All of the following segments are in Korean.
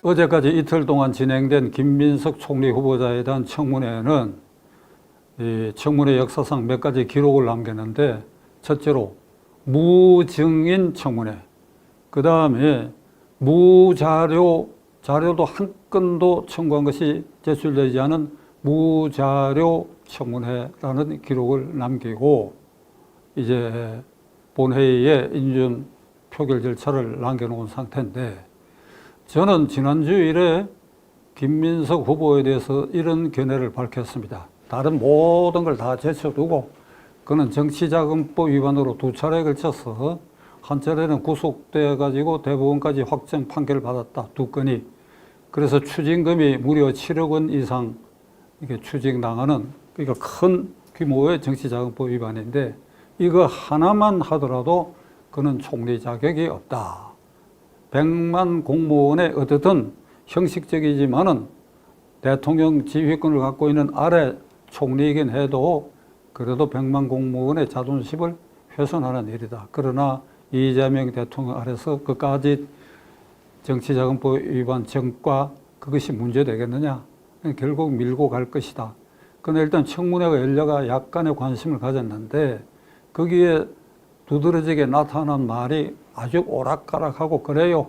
어제까지 이틀 동안 진행된 김민석 총리 후보자에 대한 청문회는 이 청문회 역사상 몇 가지 기록을 남겼는데, 첫째로 무증인 청문회, 그 다음에 자료도 한 건도 청구한 것이 제출되지 않은 무자료 청문회라는 기록을 남기고, 이제 본회의에 인준 표결 절차를 남겨놓은 상태인데, 저는 지난주일에 김민석 후보에 대해서 이런 견해를 밝혔습니다. 다른 모든 걸 다 제쳐두고 그는 정치자금법 위반으로 2차례에 걸쳐서 한 차례는 구속돼 가지고 대법원까지 확정 판결을 받았다, 2건이. 그래서 추징금이 무려 7억 원 이상 이게 추징당하는, 그러니까 큰 규모의 정치자금법 위반인데, 이거 하나만 하더라도 그는 총리 자격이 없다. 100만 공무원의 어떻든 형식적이지만은 대통령 지휘권을 갖고 있는 아래 총리이긴 해도 그래도 100만 공무원의 자존심을 훼손하는 일이다. 그러나 이재명 대통령 아래서 끝까지 정치자금법 위반 전과 그것이 문제되겠느냐? 결국 밀고 갈 것이다. 그런데 일단 청문회가 열려가 약간의 관심을 가졌는데, 거기에 두드러지게 나타난 말이 아주 오락가락하고 그래요.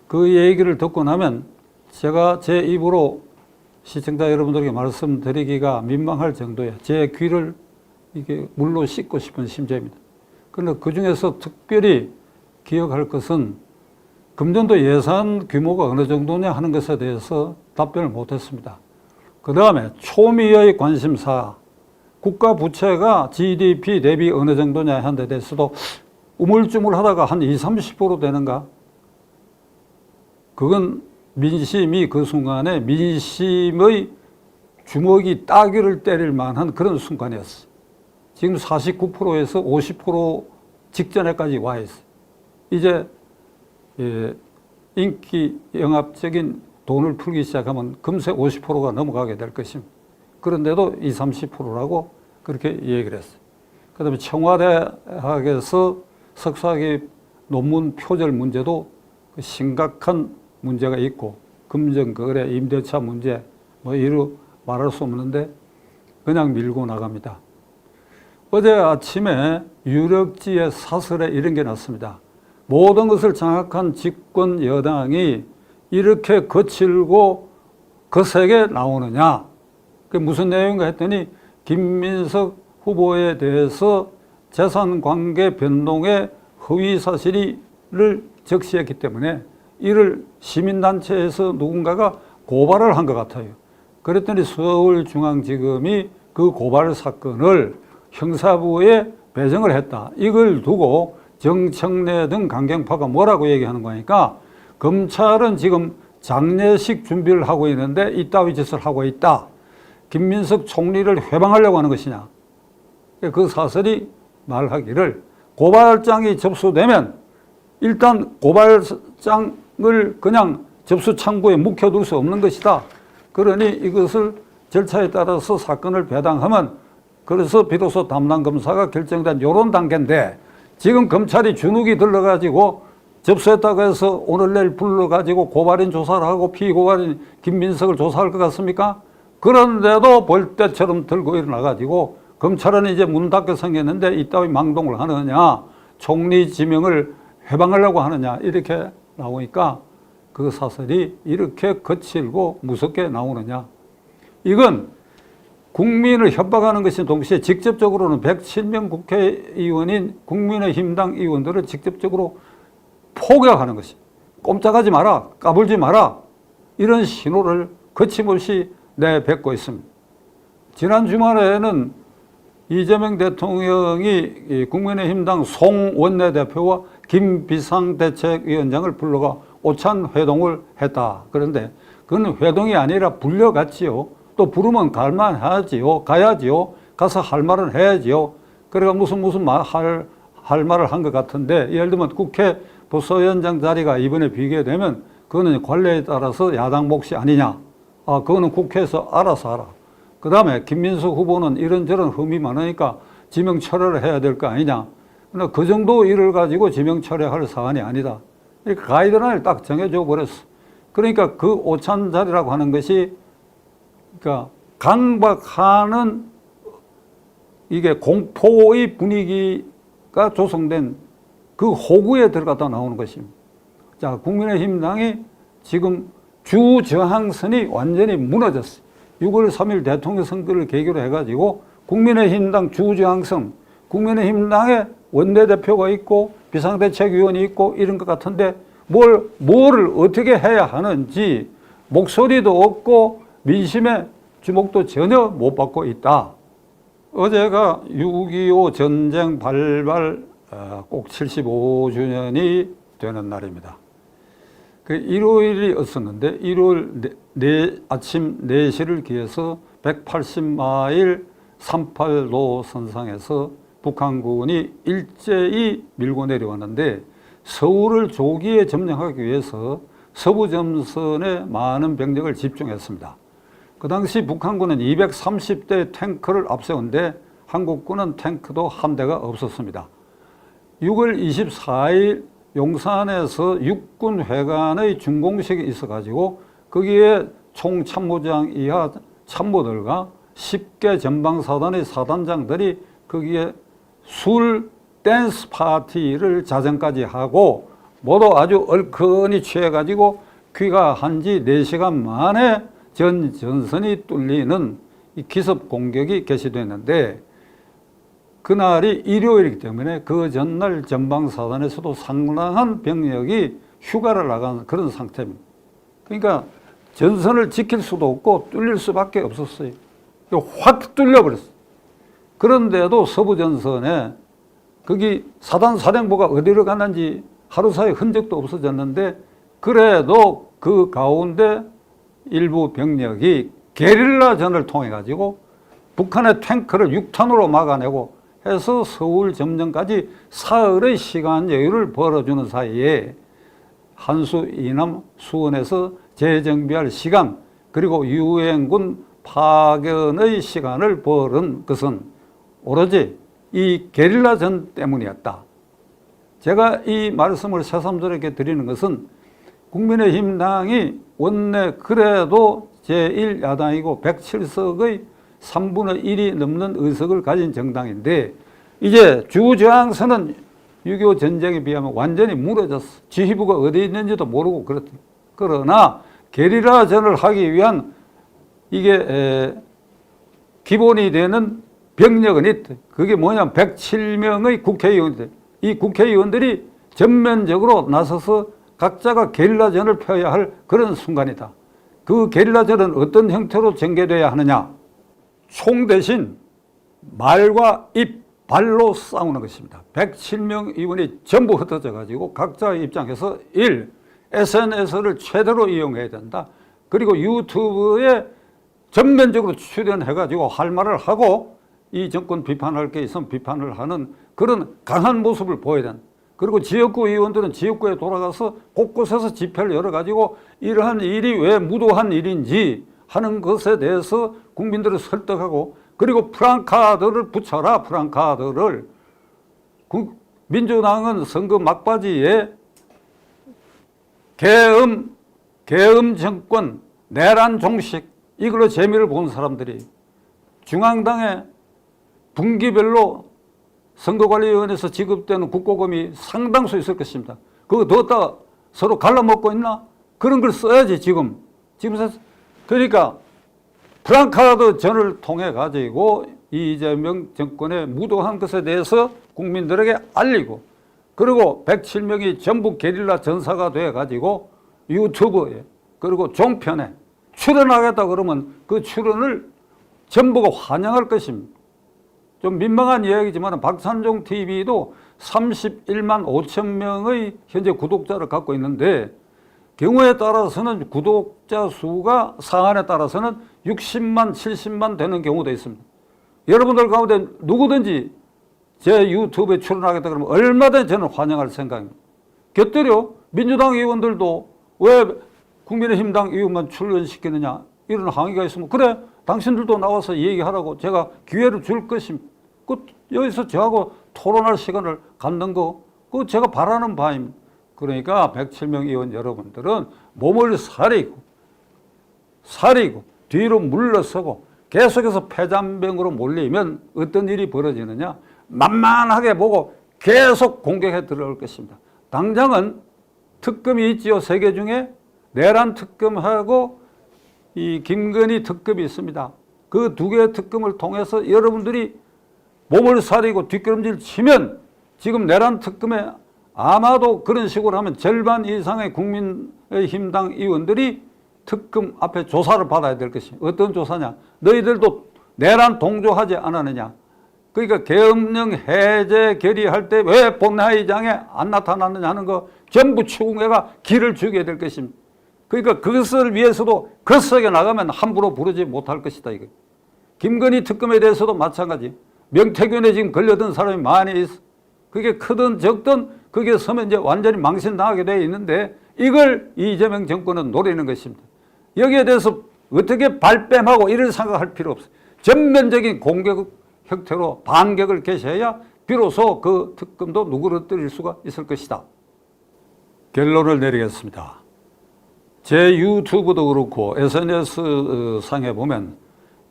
그 얘기를 듣고 나면 제가 제 입으로 시청자 여러분들에게 말씀드리기가 민망할 정도예요. 제 귀를 이게 물로 씻고 싶은 심정입니다. 그런데 그 중에서 특별히 기억할 것은 금년도 예산 규모가 어느 정도냐 하는 것에 대해서 답변을 못했습니다. 그 다음에 초미의 관심사, 국가 부채가 GDP 대비 어느 정도냐 하는 데 대해서도 우물쭈물하다가 한 20-30% 되는가? 그건 민심이 그 순간에 민심의 주먹이 따귀를 때릴 만한 그런 순간이었어요. 지금 49%에서 50% 직전에까지 와 있어요. 이제 인기 영합적인 돈을 풀기 시작하면 금세 50%가 넘어가게 될 것입니다. 그런데도 20-30%라고 그렇게 얘기를 했어요. 그 다음에 청와대학에서 석사학위 논문 표절 문제도 심각한 문제가 있고, 금전거래, 임대차 문제, 이루 말할 수 없는데 그냥 밀고 나갑니다. 어제 아침에 유력지의 사설에 이런 게 났습니다. 모든 것을 장악한 집권 여당이 이렇게 거칠고 거세게 나오느냐? 그게 무슨 내용인가 했더니, 김민석 후보에 대해서 재산관계 변동의 허위 사실을 적시했기 때문에 이를 시민단체에서 누군가가 고발을 한 것 같아요. 그랬더니 서울중앙지검이 그 고발 사건을 형사부에 배정을 했다. 이걸 두고 정청래 등 강경파가 뭐라고 얘기하는 거니까, 검찰은 지금 장례식 준비를 하고 있는데 이따위 짓을 하고 있다. 김민석 총리를 회방하려고 하는 것이냐. 그 사설이 말하기를, 고발장이 접수되면 일단 고발장을 그냥 접수 창구에 묵혀둘 수 없는 것이다. 그러니 이것을 절차에 따라서 사건을 배당하면, 그래서 비로소 담당 검사가 결정된 이런 단계인데, 지금 검찰이 주눅이 들러가지고 접수했다고 해서 오늘 내일 불러가지고 고발인 조사를 하고 피고발인 김민석을 조사할 것 같습니까? 그런데도 볼 때처럼 들고 일어나가지고 검찰은 이제 문 닫게 생겼는데 이따위 망동을 하느냐, 총리 지명을 회방하려고 하느냐, 이렇게 나오니까 그 사설이 이렇게 거칠고 무섭게 나오느냐. 이건 국민을 협박하는 것이 동시에 직접적으로는 107명 국회의원인 국민의힘당 의원들을 직접적으로 포격하는 것이, 꼼짝하지 마라, 까불지 마라, 이런 신호를 거침없이 내뱉고 있습니다. 지난 주말에는 이재명 대통령이 국민의힘당 송 원내대표와 김 비상대책위원장을 불러가 오찬 회동을 했다. 그런데 그건 회동이 아니라 불려갔지요. 또 부르면 갈만 하지요. 가야지요. 가서 할 말은 해야지요. 그래가 무슨 할 말을 한 것 같은데, 예를 들면 국회 부서위원장 자리가 이번에 비게 되면 그거는 관례에 따라서 야당 몫이 아니냐. 그거는 국회에서 알아서 하라. 그 다음에 김민석 후보는 이런저런 흠이 많으니까 지명 철회를 해야 될 거 아니냐. 그러나 그 정도 일을 가지고 지명 철회할 사안이 아니다. 이렇게 가이드라인을 딱 정해줘 버렸어. 그러니까 그 오찬자리라고 하는 것이 그러니까 강박하는 이게 공포의 분위기가 조성된 그 호구에 들어갔다 나오는 것입니다. 자, 국민의힘당이 지금 주저항선이 완전히 무너졌어요. 6월 3일 대통령 선거를 계기로 해가지고 국민의힘당 주저항선, 국민의힘당에 원내대표가 있고 비상대책위원이 있고 이런 것 같은데 뭐를 어떻게 해야 하는지 목소리도 없고 민심의 주목도 전혀 못 받고 있다. 어제가 6.25 전쟁 발발 꼭 75주년이 되는 날입니다. 그 일요일이었었는데 일요일 아침 4시를 기해서 180마일 38도 선상에서 북한군이 일제히 밀고 내려왔는데 서울을 조기에 점령하기 위해서 서부전선에 많은 병력을 집중했습니다. 그 당시 북한군은 230대 탱크를 앞세운데 한국군은 탱크도 한 대가 없었습니다. 6월 24일 용산에서 육군회관의 준공식이 있어가지고 거기에 총참모장 이하 참모들과 10개 전방사단의 사단장들이 거기에 술 댄스 파티를 자정까지 하고 모두 아주 얼큰이 취해가지고 귀가한 지 4시간 만에 전선이 뚫리는 이 기습 공격이 개시됐는데 그날이 일요일이기 때문에 그 전날 전방사단에서도 상당한 병력이 휴가를 나간 그런 상태입니다. 그러니까 전선을 지킬 수도 없고 뚫릴 수밖에 없었어요. 확 뚫려버렸어요. 그런데도 서부전선에 거기 사단사령부가 어디로 갔는지 하루 사이에 흔적도 없어졌는데 그래도 그 가운데 일부 병력이 게릴라전을 통해 가지고 북한의 탱크를 6탄으로 막아내고 해서 서울 점령까지 사흘의 시간 여유를 벌어주는 사이에 한수 이남 수원에서 재정비할 시간 그리고 유엔군 파견의 시간을 벌은 것은 오로지 이 게릴라전 때문이었다. 제가 이 말씀을 새삼스럽게 드리는 것은 국민의힘당이 원내 그래도 제1야당이고 107석의 3분의 1이 넘는 의석을 가진 정당인데 이제 주저항선은 6.25 전쟁에 비하면 완전히 무너졌어. 지휘부가 어디 있는지도 모르고 그렇다. 그러나 게릴라전을 하기 위한 이게 기본이 되는 병력은 있다. 그게 뭐냐면 107명의 국회의원들. 이 국회의원들이 전면적으로 나서서 각자가 게릴라전을 펴야 할 그런 순간이다. 그 게릴라전은 어떤 형태로 전개돼야 하느냐? 총 대신 말과 입, 발로 싸우는 것입니다. 107명 의원이 전부 흩어져 가지고 각자의 입장에서 1. SNS를 최대로 이용해야 된다. 그리고 유튜브에 전면적으로 출연해 가지고 할 말을 하고 이 정권 비판할 게 있으면 비판을 하는 그런 강한 모습을 보여야 된다. 그리고 지역구 의원들은 지역구에 돌아가서 곳곳에서 집회를 열어가지고 이러한 일이 왜 무도한 일인지 하는 것에 대해서 국민들을 설득하고 그리고 프랑카드를 붙여라. 프랑카드를. 민주당은 선거 막바지에 계엄 정권, 내란 종식 이걸로 재미를 본 사람들이 중앙당의 분기별로 선거관리위원회에서 지급되는 국고금이 상당수 있을 것입니다. 그거 넣었다 서로 갈라먹고 있나? 그런 걸 써야지 지금. 그러니까 프랑카드 전을 통해 가지고 이재명 정권의 무도한 것에 대해서 국민들에게 알리고 그리고 107명이 전부 게릴라 전사가 돼 가지고 유튜브에 그리고 종편에 출연하겠다 그러면 그 출연을 전부가 환영할 것입니다. 좀 민망한 이야기지만 박찬종 TV도 31만 5천 명의 현재 구독자를 갖고 있는데 경우에 따라서는 구독자 수가 사안에 따라서는 60만, 70만 되는 경우도 있습니다. 여러분들 가운데 누구든지 제 유튜브에 출연하겠다 그러면 얼마든지 저는 환영할 생각입니다. 곁들여 민주당 의원들도 왜 국민의힘당 의원만 출연시키느냐 이런 항의가 있으면 그래 당신들도 나와서 얘기하라고 제가 기회를 줄 것입니다. 여기서 저하고 토론할 시간을 갖는 거 그거 제가 바라는 바입니다. 그러니까 107명 의원 여러분들은 몸을 사리고 뒤로 물러서고 계속해서 패잔병으로 몰리면 어떤 일이 벌어지느냐. 만만하게 보고 계속 공격해 들어올 것입니다. 당장은 특검이 있지요. 3개 중에 내란 특검하고 이 김건희 특검이 있습니다. 그 2개의 특검을 통해서 여러분들이 몸을 사리고 뒷걸음질 치면 지금 내란 특검에 아마도 그런 식으로 하면 절반 이상의 국민의힘당 의원들이 특검 앞에 조사를 받아야 될 것입니다. 어떤 조사냐? 너희들도 내란 동조하지 않았느냐? 그러니까 계엄령 해제 결의할 때 왜 본회의장에 안 나타났느냐 하는 거 전부 추궁해가 길을 주게 될 것입니다. 그러니까 그것을 위해서도 거세게 나가면 함부로 부르지 못할 것이다. 이거. 김건희 특검에 대해서도 마찬가지. 명태균에 지금 걸려든 사람이 많이 있어. 그게 크든 적든 그게 서면 이제 완전히 망신당하게 되어 있는데 이걸 이재명 정권은 노리는 것입니다. 여기에 대해서 어떻게 발뺌하고 이를 생각할 필요 없어요. 전면적인 공격 형태로 반격을 개시해야 비로소 그 특검도 누그러뜨릴 수가 있을 것이다. 결론을 내리겠습니다. 제 유튜브도 그렇고 SNS 상에 보면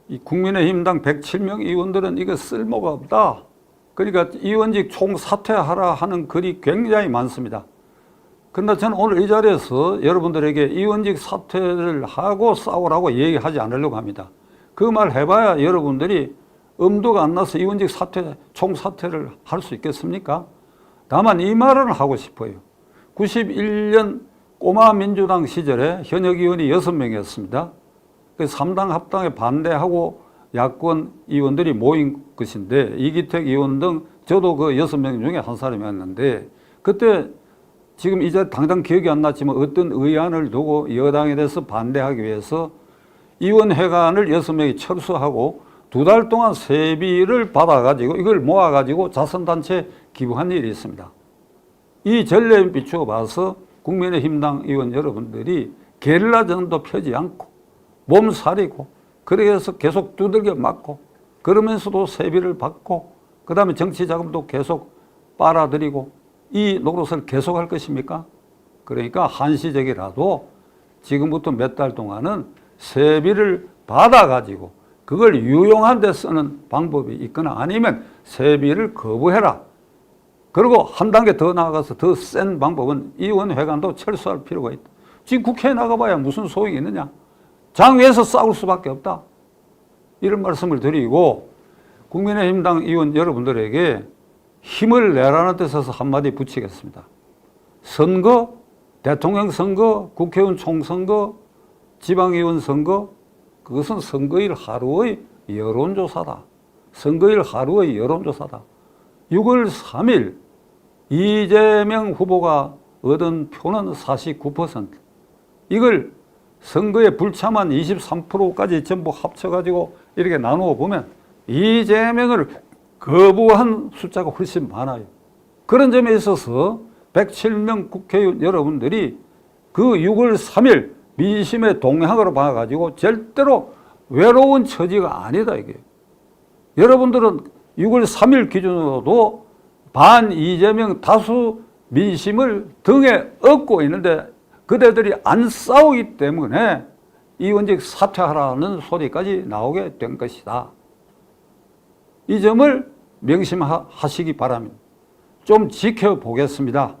이 국민의힘당 107명 의원들은 이거 쓸모가 없다. 그러니까 의원직 총사퇴하라 하는 글이 굉장히 많습니다. 그러나 저는 오늘 이 자리에서 여러분들에게 의원직 사퇴를 하고 싸우라고 얘기하지 않으려고 합니다. 그 말 해봐야 여러분들이 엄두가 안 나서 의원직 총사퇴를 할 수 있겠습니까? 다만 이 말은 하고 싶어요. 91년 꼬마 민주당 시절에 현역 의원이 6명이었습니다. 그 3당 합당에 반대하고 야권 의원들이 모인 것인데 이기택 의원 등 저도 그 6명 중에 한 사람이었는데 그때 지금 이제 당장 기억이 안 났지만 어떤 의안을 두고 여당에 대해서 반대하기 위해서 의원회관을 6명이 철수하고 2달 동안 세비를 받아가지고 이걸 모아가지고 자선단체에 기부한 일이 있습니다. 이 전례에 비추어 봐서 국민의힘당 의원 여러분들이 게릴라전도 펴지 않고 몸살이고 그래서 계속 두들겨 맞고 그러면서도 세비를 받고 그 다음에 정치자금도 계속 빨아들이고 이 노릇을 계속할 것입니까? 그러니까 한시적이라도 지금부터 몇 달 동안은 세비를 받아가지고 그걸 유용한 데 쓰는 방법이 있거나 아니면 세비를 거부해라. 그리고 한 단계 더 나아가서 더 센 방법은 의원회관도 철수할 필요가 있다. 지금 국회에 나가봐야 무슨 소용이 있느냐. 장외에서 싸울 수밖에 없다. 이런 말씀을 드리고 국민의힘당 의원 여러분들에게 힘을 내라는 뜻에서 한마디 붙이겠습니다. 선거, 대통령 선거, 국회의원 총선거, 지방의원 선거, 그것은 선거일 하루의 여론조사다. 선거일 하루의 여론조사다. 6월 3일 이재명 후보가 얻은 표는 49%. 이걸 선거에 불참한 23%까지 전부 합쳐가지고 이렇게 나누어 보면 이재명을 거부한 숫자가 훨씬 많아요. 그런 점에 있어서 107명 국회의원 여러분들이 그 6월 3일 민심의 동향으로 봐가지고 절대로 외로운 처지가 아니다 이게. 여러분들은 6월 3일 기준으로도 반 이재명 다수 민심을 등에 업고 있는데 그대들이 안 싸우기 때문에 의원직 사퇴하라는 소리까지 나오게 된 것이다. 이 점을 명심하시기 바랍니다. 좀 지켜보겠습니다.